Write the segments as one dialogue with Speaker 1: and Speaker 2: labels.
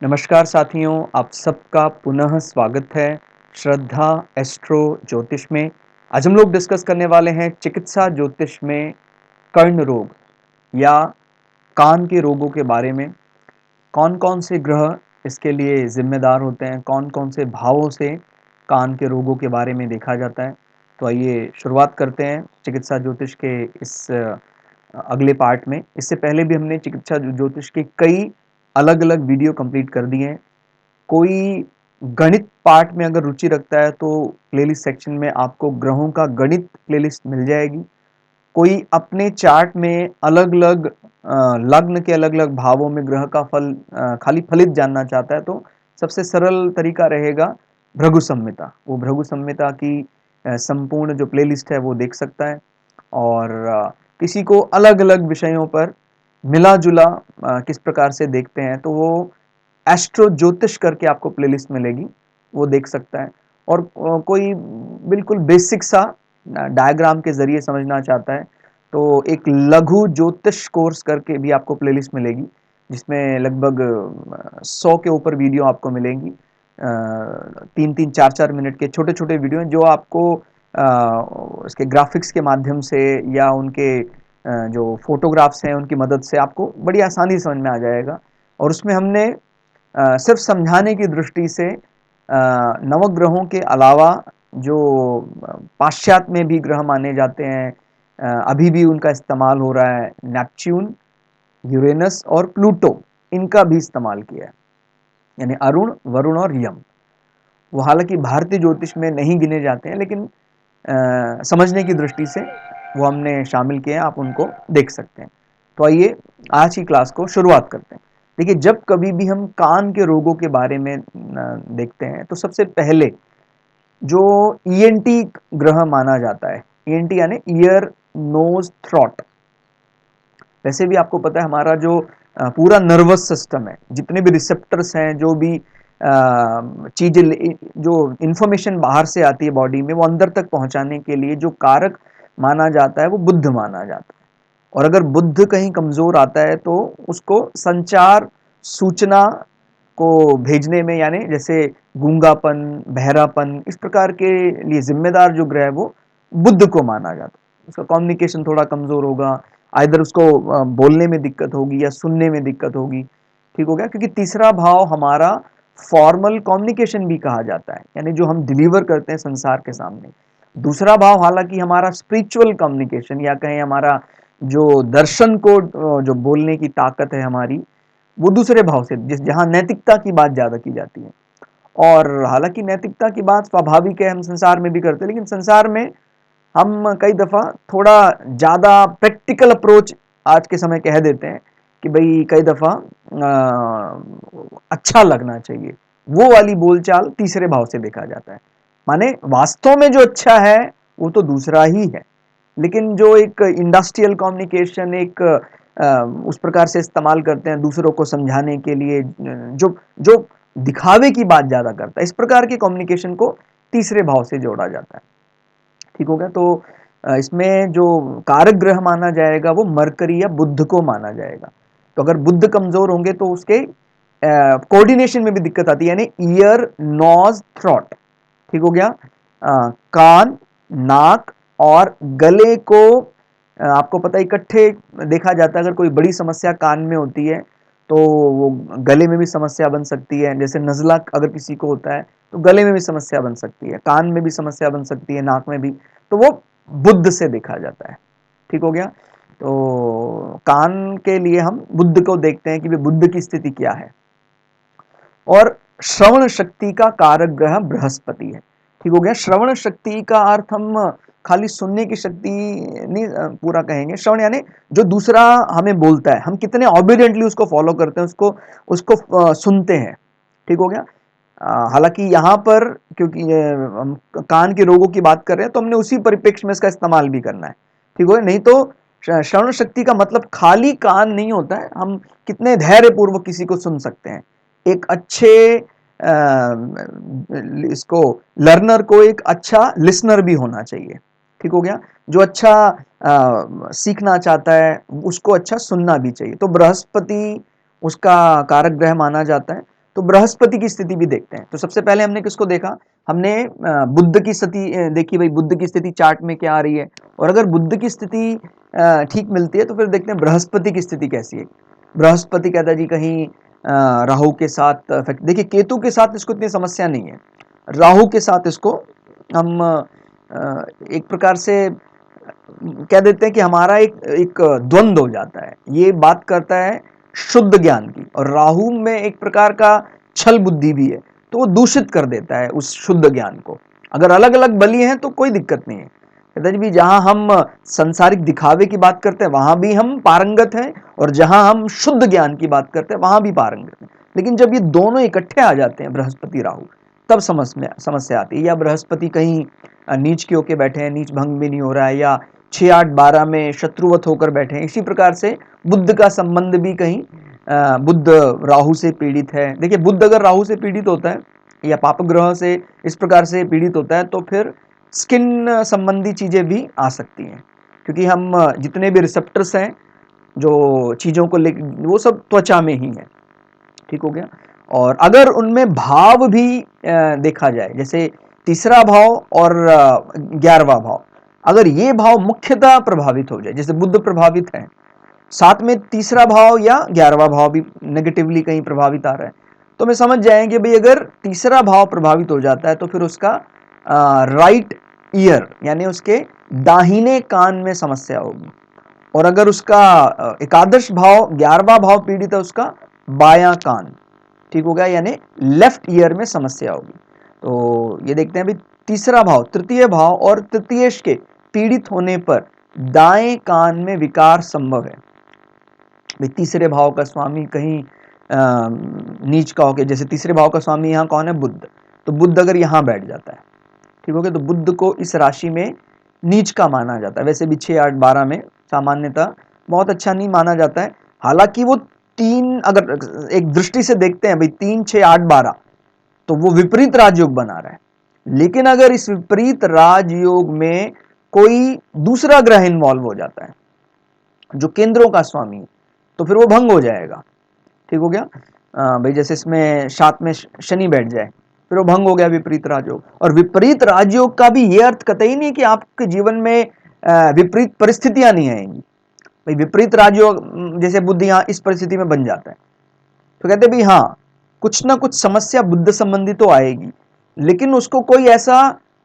Speaker 1: नमस्कार साथियों, आप सबका पुनः स्वागत है श्रद्धा एस्ट्रो ज्योतिष में। आज हम लोग डिस्कस करने वाले हैं चिकित्सा ज्योतिष में कर्ण रोग या कान के रोगों के बारे में। कौन कौन से ग्रह इसके लिए जिम्मेदार होते हैं, कौन कौन से भावों से कान के रोगों के बारे में देखा जाता है। तो आइए शुरुआत करते हैं चिकित्सा ज्योतिष के इस अगले पार्ट में। इससे पहले भी हमने चिकित्सा ज्योतिष के कई अलग अलग वीडियो कंप्लीट कर दिए हैं। कोई गणित पार्ट में अगर रुचि रखता है तो प्लेलिस्ट सेक्शन में आपको ग्रहों का गणित प्लेलिस्ट मिल जाएगी। कोई अपने चार्ट में अलग अलग लग्न के अलग अलग भावों में ग्रह का फल खाली फलित जानना चाहता है तो सबसे सरल तरीका रहेगा भृगु संहिता। वो भृगु संहिता की संपूर्ण जो प्लेलिस्ट है वो देख सकता है। और किसी को अलग अलग विषयों पर मिला जुला किस प्रकार से देखते हैं तो वो एस्ट्रो ज्योतिष करके आपको प्लेलिस्ट मिलेगी, वो देख सकता है। और कोई बिल्कुल बेसिक सा डायग्राम के जरिए समझना चाहता है तो एक लघु ज्योतिष कोर्स करके भी आपको प्लेलिस्ट मिलेगी, जिसमें लगभग 100 के ऊपर वीडियो आपको मिलेंगी। 3-3 4-4 मिनट के छोटे छोटे वीडियो हैं जो आपको उसके ग्राफिक्स के माध्यम से या उनके जो फोटोग्राफ्स हैं उनकी मदद से आपको बड़ी आसानी समझ में आ जाएगा। और उसमें हमने सिर्फ समझाने की दृष्टि से नवग्रहों के अलावा जो पाश्चात्य में भी ग्रह माने जाते हैं, अभी भी उनका इस्तेमाल हो रहा है, नेपच्यून, यूरेनस और प्लूटो, इनका भी इस्तेमाल किया है। यानी अरुण, वरुण और यम। वो हालांकि भारतीय ज्योतिष में नहीं गिने जाते हैं, लेकिन समझने की दृष्टि से वो हमने शामिल किए हैं, आप उनको देख सकते हैं। तो आइए आज की क्लास को शुरुआत करते हैं। देखिए, जब कभी भी हम कान के रोगों के बारे में देखते हैं तो सबसे पहले जो ईएनटी ग्रह माना जाता है, ईएनटी यानी ईयर नोज थ्रॉट। वैसे भी आपको पता है हमारा जो पूरा नर्वस सिस्टम है, जितने भी रिसेप्टर्स हैं, जो भी चीजें जो इंफॉर्मेशन बाहर से आती है बॉडी में, वो अंदर तक पहुंचाने के लिए जो कारक माना जाता है वो बुद्ध माना जाता है। और अगर बुद्ध कहीं कमजोर आता है तो उसको संचार सूचना को भेजने में, यानी जैसे गूंगापन, बहरापन, इस प्रकार के लिए जिम्मेदार जो ग्रह है वो बुद्ध को माना जाता है। उसका कम्युनिकेशन थोड़ा कमजोर होगा, आइदर उसको बोलने में दिक्कत होगी या सुनने में दिक्कत होगी। ठीक हो गया, क्योंकि तीसरा भाव हमारा फॉर्मल कम्युनिकेशन भी कहा जाता है, यानी जो हम डिलीवर करते हैं संसार के सामने। दूसरा भाव हालांकि हमारा स्पिरिचुअल कम्युनिकेशन या कहें हमारा जो दर्शन को जो बोलने की ताकत है हमारी, वो दूसरे भाव से, जिस जहां नैतिकता की बात ज्यादा की जाती है। और हालांकि नैतिकता की बात स्वाभाविक है, हम संसार में भी करते हैं, लेकिन संसार में हम कई दफा थोड़ा ज्यादा प्रैक्टिकल अप्रोच आज के समय कह देते हैं कि भाई कई दफा अच्छा लगना चाहिए। वो वाली बोलचाल तीसरे भाव से देखा जाता है। माने वास्तव में जो अच्छा है वो तो दूसरा ही है, लेकिन जो एक इंडस्ट्रियल कम्युनिकेशन, एक उस प्रकार से इस्तेमाल करते हैं दूसरों को समझाने के लिए, जो जो दिखावे की बात ज्यादा करता है, इस प्रकार के कम्युनिकेशन को तीसरे भाव से जोड़ा जाता है। ठीक हो गया। तो इसमें जो कारक ग्रह माना जाएगा वो मरकरी या बुध को माना जाएगा। तो अगर बुध कमजोर होंगे तो उसके कोऑर्डिनेशन में भी दिक्कत आती है, यानी ईयर, नोज, थ्रॉट। ठीक हो गया। कान, नाक और गले को आपको पता है इकट्ठे देखा जाता है। अगर कोई बड़ी समस्या कान में होती है तो वो गले में भी समस्या बन सकती है। जैसे नजला अगर किसी को होता है तो गले में भी समस्या बन सकती है, कान में भी समस्या बन सकती है, नाक में भी। तो वो बुद्ध से देखा जाता है। ठीक हो गया। तो कान के लिए हम बुद्ध को देखते हैं कि बुद्ध की स्थिति क्या है। और श्रवण शक्ति का कारक ग्रह बृहस्पति है। ठीक हो गया। श्रवण शक्ति का अर्थ हम खाली सुनने की शक्ति नहीं पूरा कहेंगे। श्रवण यानी जो दूसरा हमें बोलता है, हम कितने ऑबिडेंटली उसको फॉलो करते हैं, उसको उसको सुनते हैं। ठीक हो गया। हालांकि यहाँ पर क्योंकि हम कान के रोगों की बात कर रहे हैं तो हमने उसी परिप्रेक्ष्य में इसका इस्तेमाल भी करना है। ठीक हो गया। नहीं तो श्रवण शक्ति का मतलब खाली कान नहीं होता है, हम कितने धैर्य पूर्वक किसी को सुन सकते हैं। एक अच्छे इसको लर्नर को एक अच्छा लिसनर भी होना चाहिए। ठीक हो गया। जो अच्छा सीखना चाहता है उसको अच्छा सुनना भी चाहिए। तो बृहस्पति उसका कारक ग्रह माना जाता है। तो बृहस्पति की स्थिति भी देखते हैं। तो सबसे पहले हमने किसको देखा, हमने बुध की स्थिति देखी, भाई बुध की स्थिति चार्ट में क्या आ रही है, और अगर बुध की स्थिति ठीक मिलती है तो फिर देखते हैं बृहस्पति की स्थिति कैसी है। बृहस्पति कहता है जी कहीं राहु के साथ, देखिए केतु के साथ इसको इतनी समस्या नहीं है, राहु के साथ इसको हम एक प्रकार से कह देते हैं कि हमारा एक द्वंद्व हो जाता है। ये बात करता है शुद्ध ज्ञान की, और राहु में एक प्रकार का छल बुद्धि भी है, तो वो दूषित कर देता है उस शुद्ध ज्ञान को। अगर अलग अलग बलि हैं तो कोई दिक्कत नहीं है, कहता जी भी जहां हम संसारिक दिखावे की बात करते हैं वहां भी हम पारंगत हैं, और जहां हम शुद्ध ज्ञान की बात करते हैं वहां भी पारंगत हैं। लेकिन जब ये दोनों इकट्ठे आ जाते हैं बृहस्पति राहु, तब समस्या आती है। या बृहस्पति कहीं नीच के होके बैठे हैं, नीच भंग भी नहीं हो रहा है, या 6, 8, 12 में शत्रुवत होकर बैठे हैं। इसी प्रकार से बुध का संबंध भी कहीं बुध राहु से पीड़ित है। देखिए बुध अगर राहु से पीड़ित होता है या पाप ग्रह से इस प्रकार से पीड़ित होता है तो फिर स्किन संबंधी चीजें भी आ सकती हैं, क्योंकि हम जितने भी रिसेप्टर्स हैं जो चीजों को ले, वो सब त्वचा में ही है। ठीक हो गया। और अगर उनमें भाव भी देखा जाए, जैसे तीसरा भाव और 11वां भाव, अगर ये भाव मुख्यतः प्रभावित हो जाए, जैसे बुध प्रभावित है, साथ में तीसरा भाव या 11वां भाव भी नेगेटिवली कहीं प्रभावित आ रहा है, तो मैं समझ जाएंगे भाई अगर तीसरा भाव प्रभावित हो जाता है तो फिर उसका राइट ईयर यानी उसके दाहिने कान में समस्या होगी, और अगर उसका एकादश भाव 11वां भाव पीड़ित है उसका बायां कान, ठीक हो गया, यानी लेफ्ट ईयर में समस्या होगी। तो ये देखते हैं भी तीसरा भाव, तृतीय भाव और तृतीयेश के पीड़ित होने पर दाएं कान में विकार संभव है। भाई तीसरे भाव का स्वामी कहीं नीच का होके, जैसे तीसरे भाव का स्वामी यहाँ कौन है, बुध, तो बुध अगर यहाँ बैठ जाता है, ठीक हो गया, तो बुध को इस राशि में नीच का माना जाता है। वैसे भी 6, 8, 12 में सामान्यतः बहुत अच्छा नहीं माना जाता है। हालांकि वो 3, अगर एक दृष्टि से देखते हैं भाई 3, 6, 8, 12, तो वो विपरीत राजयोग बना रहा है। लेकिन अगर इस विपरीत राजयोग में कोई दूसरा ग्रह इन्वॉल्व हो जाता है जो केंद्रों का स्वामी है, तो फिर वो भंग हो जाएगा। ठीक हो गया। भाई जैसे इसमें 7 में शनि बैठ जाए, फिर वो भंग हो गया विपरीत राजयोग। और विपरीत राजयोग का भी ये अर्थ कतई नहीं कि आपके जीवन में विपरीत परिस्थितियां नहीं आएंगी। भाई विपरीत राजयोग जैसे बुध यहाँ इस परिस्थिति में बन जाता है, तो कहते भाई हाँ कुछ ना कुछ समस्या बुद्ध संबंधी तो आएगी, लेकिन उसको कोई ऐसा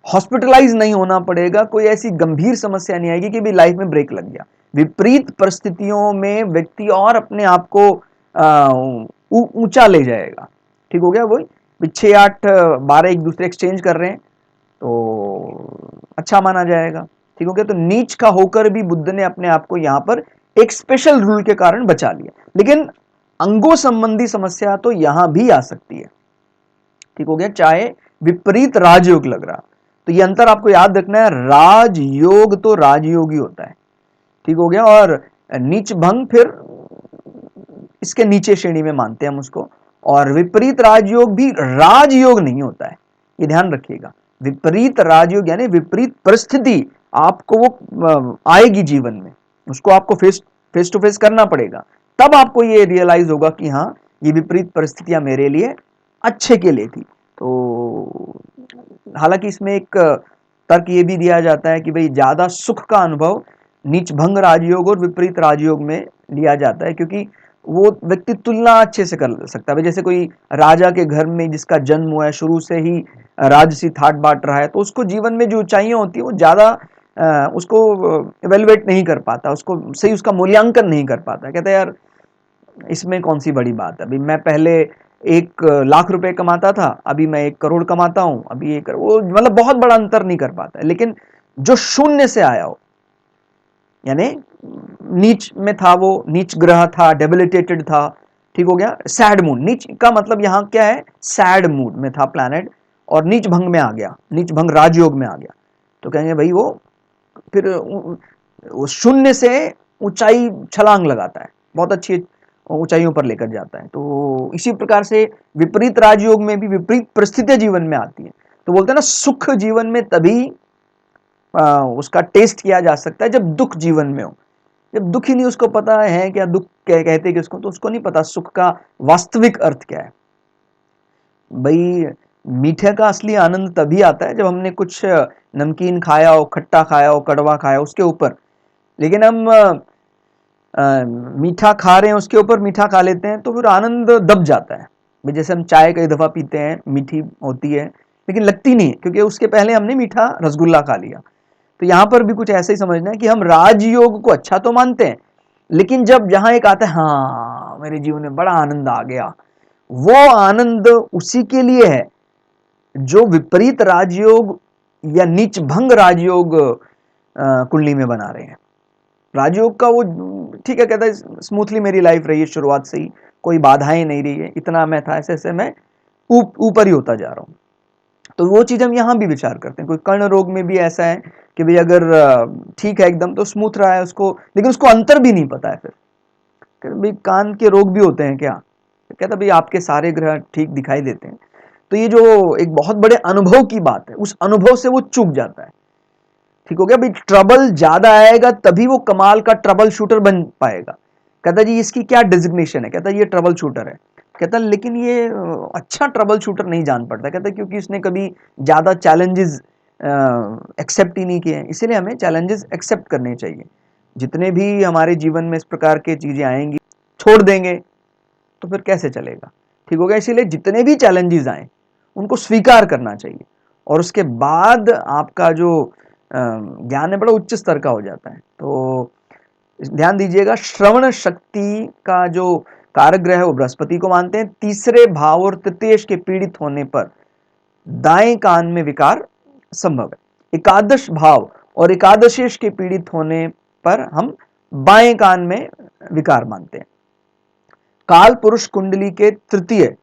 Speaker 1: हॉस्पिटलाइज नहीं होना पड़ेगा, कोई ऐसी गंभीर समस्या नहीं आएगी कि भी लाइफ में ब्रेक लग गया। विपरीत परिस्थितियों में व्यक्ति और अपने आप को ऊंचा ले जाएगा। ठीक हो गया। वही 6, 8, 12 एक दूसरे एक्सचेंज कर रहे हैं तो अच्छा माना जाएगा। ठीक हो गया। तो नीच का होकर भी बुद्ध ने अपने आप को यहां पर एक स्पेशल रूल के कारण बचा लिया, लेकिन अंगों संबंधी समस्या तो यहां भी आ सकती है। ठीक हो गया, चाहे विपरीत राजयोग लग रहा। तो ये अंतर आपको याद रखना है, राजयोग तो राजयोगी होता है। ठीक हो गया। और नीच भंग फिर इसके नीचे श्रेणी में मानते हैं हम उसको। और विपरीत राजयोग भी राजयोग नहीं होता है, ये ध्यान रखिएगा। विपरीत राजयोग यानी विपरीत परिस्थिति आपको वो आएगी जीवन में, उसको आपको फेस टू फेस करना पड़ेगा, तब आपको ये रियलाइज होगा कि हाँ ये विपरीत परिस्थितियां मेरे लिए अच्छे के लिए थी। तो हालांकि इसमें एक तर्क ये भी दिया जाता है कि भाई ज्यादा सुख का अनुभव नीच भंग राजयोग और विपरीत राजयोग में लिया जाता है, क्योंकि वो व्यक्ति तुलना अच्छे से कर सकता है। जैसे कोई राजा के घर में जिसका जन्म हुआ है, शुरू से ही राजसी ठाट बाट रहा है, तो उसको जीवन में जो ऊंचाइयां होती है वो ज्यादा उसको इवेलुएट नहीं कर पाता, उसको सही उसका मूल्यांकन नहीं कर पाता। कहता है यार इसमें कौन सी बड़ी बात है, अभी मैं पहले 1 लाख रुपए कमाता था, अभी मैं 1 करोड़ कमाता हूं, अभी वो मतलब बहुत बड़ा अंतर नहीं कर पाता है। लेकिन जो शून्य से आया हो, यानी नीच में था, वो नीच ग्रह था, डेबिलिटेटेड था, ठीक हो गया, सैड मूड, नीच का मतलब यहां क्या है, सैड मूड में था प्लैनेट, और नीच भंग में आ गया, नीच भंग राजयोग में आ गया, तो कहेंगे भाई वो फिर वो शून्य से ऊंचाई छलांग लगाता है, बहुत अच्छी ऊंचाइयों पर लेकर जाता है। तो इसी प्रकार से विपरीत राजयोग में भी विपरीत परिस्थितियां जीवन में आती है। तो बोलते हैं ना, सुख जीवन में तभी उसका टेस्ट किया जा सकता है जब दुख जीवन में हो। जब दुख ही नहीं उसको पता है क्या दुख कहते कि उसको, तो उसको नहीं पता सुख का वास्तविक अर्थ क्या है। भाई मीठे का असली आनंद तभी आता है जब हमने कुछ नमकीन खाया हो, खट्टा खाया हो, कड़वा खाया हो उसके ऊपर। लेकिन हम मीठा खा रहे हैं, उसके ऊपर मीठा खा लेते हैं, तो फिर आनंद दब जाता है। भाई जैसे हम चाय कई दफ़ा पीते हैं, मीठी होती है लेकिन लगती नहीं है, क्योंकि उसके पहले हमने मीठा रसगुल्ला खा लिया। तो यहाँ पर भी कुछ ऐसे ही समझना है कि हम राजयोग को अच्छा तो मानते हैं, लेकिन जब यहाँ एक आता है, हाँ मेरे जीवन में बड़ा आनंद आ गया, वो आनंद उसी के लिए है जो विपरीत राजयोग या नीच भंग राजयोग कुंडली में बना रहे हैं। राजयोग का वो ठीक है, कहता है स्मूथली मेरी लाइफ रही है शुरुआत से ही, कोई बाधाएं नहीं रही है, इतना मैं था, ऐसे ऐसे मैं ऊपर ही होता जा रहा हूँ। तो वो चीज़ हम यहाँ भी विचार करते हैं। कोई कर्ण रोग में भी ऐसा है कि भाई अगर ठीक है एकदम तो स्मूथ रहा है उसको, लेकिन उसको अंतर भी नहीं पता है। फिर कहते भाई कान के रोग भी होते हैं क्या? कहता भाई आपके सारे ग्रह ठीक दिखाई देते हैं। तो ये जो एक बहुत बड़े अनुभव की बात है, उस अनुभव से वो चूक जाता है। ठीक हो गया भाई, ट्रबल ज्यादा आएगा तभी वो कमाल का ट्रबल शूटर बन पाएगा। कहता जी इसकी क्या डिजिग्नेशन है? कहता ये ट्रबल शूटर है। कहता लेकिन ये अच्छा ट्रबल शूटर नहीं जान पड़ता। कहता क्योंकि उसने कभी ज्यादा चैलेंजेस एक्सेप्ट ही नहीं किए हैं। इसीलिए हमें चैलेंजेस एक्सेप्ट करने चाहिए। जितने भी हमारे जीवन में इस प्रकार के चीजें आएंगी, छोड़ देंगे तो फिर कैसे चलेगा? ठीक हो गया, इसीलिए जितने भी चैलेंजेस आए उनको स्वीकार करना चाहिए, और उसके बाद आपका जो ज्ञान है बड़ा उच्च स्तर का हो जाता है। तो ध्यान दीजिएगा, श्रवण शक्ति का जो कारक ग्रह है वो बृहस्पति को मानते हैं। तीसरे भाव और तृतीयेश के पीड़ित होने पर दाएं कान में विकार संभव है। एकादश भाव और एकादशेश के पीड़ित होने पर हम बाएं कान में विकार मानते हैं। काल पुरुष कुंडली के तृतीय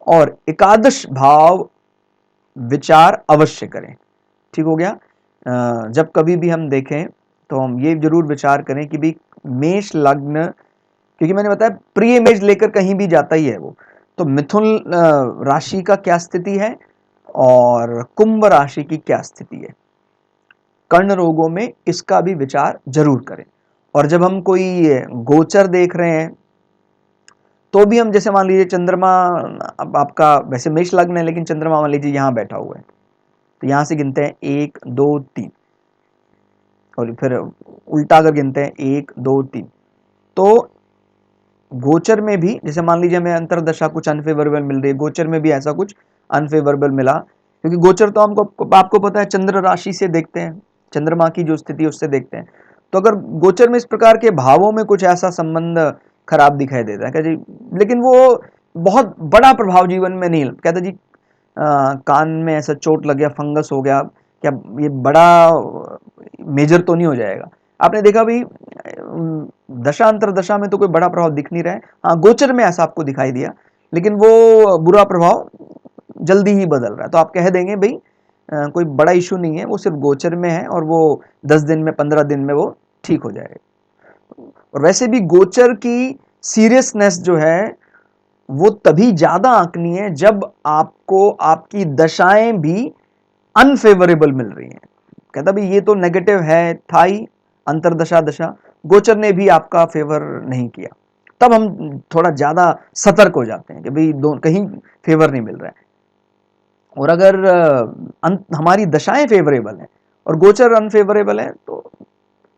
Speaker 1: और एकादश भाव विचार अवश्य करें। ठीक हो गया। जब कभी भी हम देखें तो हम ये जरूर विचार करें कि भी मेष लग्न, क्योंकि मैंने बताया प्रिय मेष लेकर कहीं भी जाता ही है वो, तो मिथुन राशि का क्या स्थिति है और कुंभ राशि की क्या स्थिति है, कर्ण रोगों में इसका भी विचार जरूर करें। और जब हम कोई गोचर देख रहे हैं तो भी हम, जैसे मान लीजिए चंद्रमा, अब आपका वैसे मेष लग्न है लेकिन चंद्रमा मान लीजिए यहाँ बैठा हुआ है, तो यहां से गिनते हैं 1 2 3, और फिर उल्टा अगर गिनते हैं 1 2 3, तो गोचर में भी जैसे मान लीजिए हमें अंतरदशा कुछ अनफेवरेबल मिल रही है, गोचर में भी ऐसा कुछ अनफेवरेबल मिला, क्योंकि गोचर तो हमको आपको पता है चंद्र राशि से देखते हैं, चंद्रमा की जो स्थिति उससे देखते हैं। तो अगर गोचर में इस प्रकार के भावों में कुछ ऐसा संबंध खराब दिखाई देता है, कहते जी लेकिन वो बहुत बड़ा प्रभाव जीवन में नहीं, कहते जी कान में ऐसा चोट लग गया, फंगस हो गया, क्या ये बड़ा मेजर तो नहीं हो जाएगा? आपने देखा भाई दशा अंतर दशा में तो कोई बड़ा प्रभाव दिख नहीं रहा है, हाँ गोचर में ऐसा आपको दिखाई दिया, लेकिन वो बुरा प्रभाव जल्दी ही बदल रहा है। तो आप कह देंगे भाई कोई बड़ा इशू नहीं है, वो सिर्फ गोचर में है और वो 10 दिन में 15 दिन में वो ठीक हो जाएगा। और वैसे भी गोचर की सीरियसनेस जो है वो तभी ज्यादा आंकनी है जब आपको आपकी दशाएं भी अनफेवरेबल मिल रही हैं। कहता भाई ये तो नेगेटिव है था ही, अंतरदशा दशा गोचर ने भी आपका फेवर नहीं किया, तब हम थोड़ा ज्यादा सतर्क हो जाते हैं कि भाई कहीं फेवर नहीं मिल रहा है। और अगर हमारी दशाएं फेवरेबल हैं और गोचर अनफेवरेबल है तो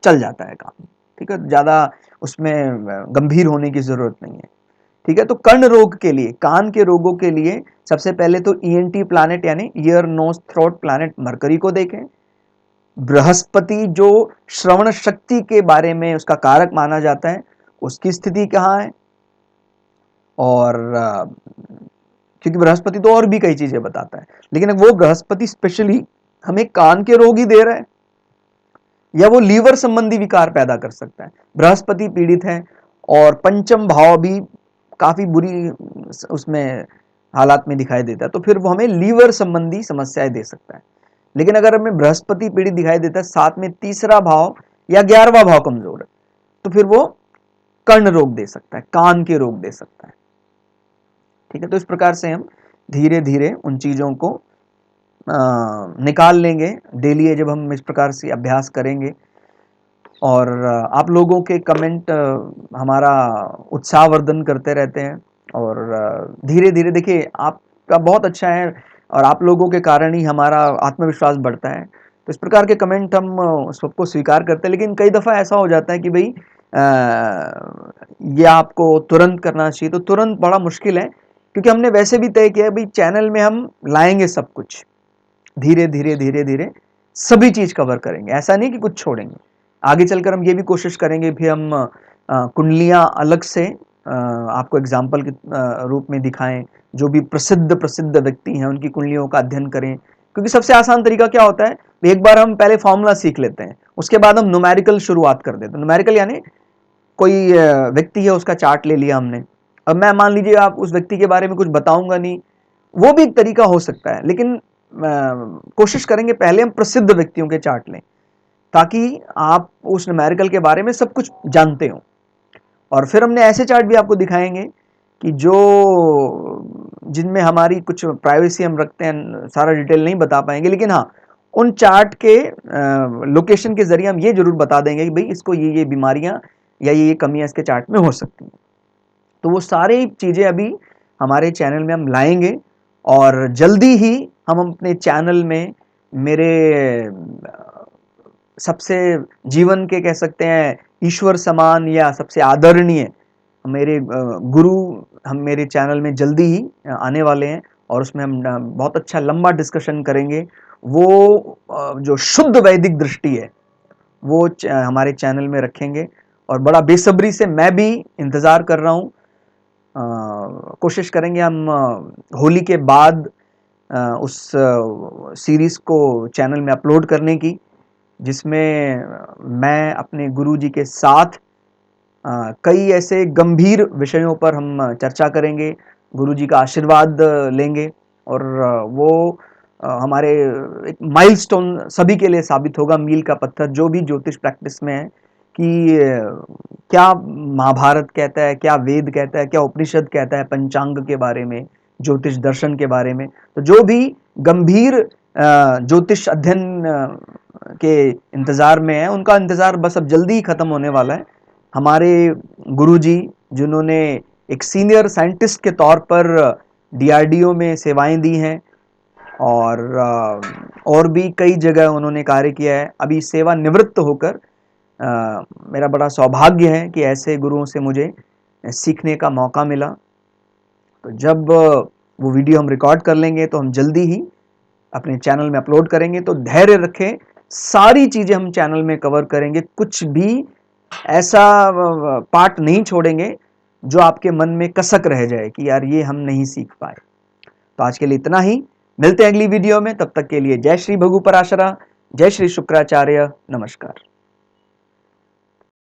Speaker 1: चल जाता है काम। ठीक है, ज्यादा उसमें गंभीर होने की जरूरत नहीं है। ठीक है, तो कर्ण रोग के लिए, कान के रोगों के लिए सबसे पहले तो ईएनटी प्लैनेट यानी ear nose throat planet mercury को देखें। बृहस्पति जो श्रवण शक्ति के बारे में उसका कारक माना जाता है, उसकी स्थिति कहाँ है? और क्योंकि बृहस्पति तो और भी कई चीजें बताता है, लेकिन वो बृहस्पति स्पेशली हमें कान के रोग ही दे रहा है या वो लीवर संबंधी विकार पैदा कर सकता है? बृहस्पति पीड़ित है और पंचम भाव भी काफी बुरी उसमें हालात में दिखाई देता है, तो फिर वो हमें लीवर संबंधी समस्याएं दे सकता है। लेकिन अगर हमें बृहस्पति पीड़ित दिखाई देता है, साथ में तीसरा भाव या 11वां भाव कमजोर है, तो फिर वो कर्ण रोग दे सकता है, कान के रोग दे सकता है। ठीक है, तो इस प्रकार से हम धीरे धीरे उन चीजों को निकाल लेंगे डेली जब हम इस प्रकार से अभ्यास करेंगे। और आप लोगों के कमेंट हमारा उत्साहवर्धन करते रहते हैं, और धीरे धीरे देखिए आप बहुत अच्छा है और आप लोगों के कारण ही हमारा आत्मविश्वास बढ़ता है। तो इस प्रकार के कमेंट हम सबको स्वीकार करते हैं, लेकिन कई दफ़ा ऐसा हो जाता है कि भई ये आपको तुरंत करना चाहिए, तो तुरंत बड़ा मुश्किल है, क्योंकि हमने वैसे भी तय किया है भई चैनल में हम लाएँगे सब कुछ। धीरे-धीरे, धीरे-धीरे सभी चीज़ कवर करेंगे, ऐसा नहीं कि कुछ छोड़ेंगे। आगे चलकर हम ये भी कोशिश करेंगे फिर हम कुंडलियाँ अलग से आपको एग्ज़ाम्पल के रूप में दिखाएँ, जो भी प्रसिद्ध व्यक्ति हैं उनकी कुंडलियों का अध्ययन करें। क्योंकि सबसे आसान तरीका क्या होता है, एक बार हम पहले फ़ॉर्मूला सीख लेते हैं, उसके बाद हम न्यूमेरिकल शुरुआत कर देते हैं। न्यूमेरिकल यानी कोई व्यक्ति है, उसका चार्ट ले लिया हमने। अब मैं मान लीजिए आप उस व्यक्ति के बारे में कुछ बताऊँगा नहीं, वो भी एक तरीका हो सकता है, लेकिन कोशिश करेंगे पहले हम प्रसिद्ध व्यक्तियों के चार्ट लें, ताकि आप उस न्यूमेरिकल के बारे में सब कुछ जानते हो। और फिर हमने ऐसे चार्ट भी आपको दिखाएंगे कि जो जिनमें हमारी कुछ प्राइवेसी हम रखते हैं, सारा डिटेल नहीं बता पाएंगे, लेकिन हाँ उन चार्ट के लोकेशन के जरिए हम ये जरूर बता देंगे कि भाई इसको ये बीमारियां या ये कमियां इसके चार्ट में हो सकती हैं। तो वो सारी चीज़ें अभी हमारे चैनल में हम लाएंगे और जल्दी ही हम अपने चैनल में मेरे सबसे जीवन के कह सकते हैं ईश्वर समान या सबसे आदरणीय मेरे गुरु हम मेरे चैनल में जल्दी ही आने वाले हैं और उसमें हम बहुत अच्छा लंबा डिस्कशन करेंगे। वो जो शुद्ध वैदिक दृष्टि है वो हमारे चैनल में रखेंगे और बड़ा बेसब्री से मैं भी इंतज़ार कर रहा हूँ। कोशिश करेंगे हम होली के बाद उस सीरीज़ को चैनल में अपलोड करने की, जिसमें मैं अपने गुरुजी के साथ कई ऐसे गंभीर विषयों पर हम चर्चा करेंगे, गुरुजी का आशीर्वाद लेंगे और वो हमारे एक माइलस्टोन सभी के लिए साबित होगा, मील का पत्थर जो भी ज्योतिष प्रैक्टिस में है, कि क्या महाभारत कहता है, क्या वेद कहता है, क्या उपनिषद कहता है पंचांग के बारे में, ज्योतिष दर्शन के बारे में। तो जो भी गंभीर ज्योतिष अध्ययन के इंतज़ार में है, उनका इंतज़ार बस अब जल्दी ही ख़त्म होने वाला है। हमारे गुरुजी जिन्होंने एक सीनियर साइंटिस्ट के तौर पर डीआरडीओ में सेवाएं दी हैं और भी कई जगह उन्होंने कार्य किया है, अभी सेवा निवृत्त होकर मेरा बड़ा सौभाग्य है कि ऐसे गुरुओं से मुझे सीखने का मौका मिला। तो जब वो वीडियो हम रिकॉर्ड कर लेंगे तो हम जल्दी ही अपने चैनल में अपलोड करेंगे। तो धैर्य रखें, सारी चीज़ें हम चैनल में कवर करेंगे, कुछ भी ऐसा पार्ट नहीं छोड़ेंगे जो आपके मन में कसक रह जाए कि यार ये हम नहीं सीख पाए। तो आज के लिए इतना ही, मिलते हैं अगली वीडियो में, तब तक के लिए जय श्री भगु पराशरा, जय श्री शुक्राचार्य, नमस्कार।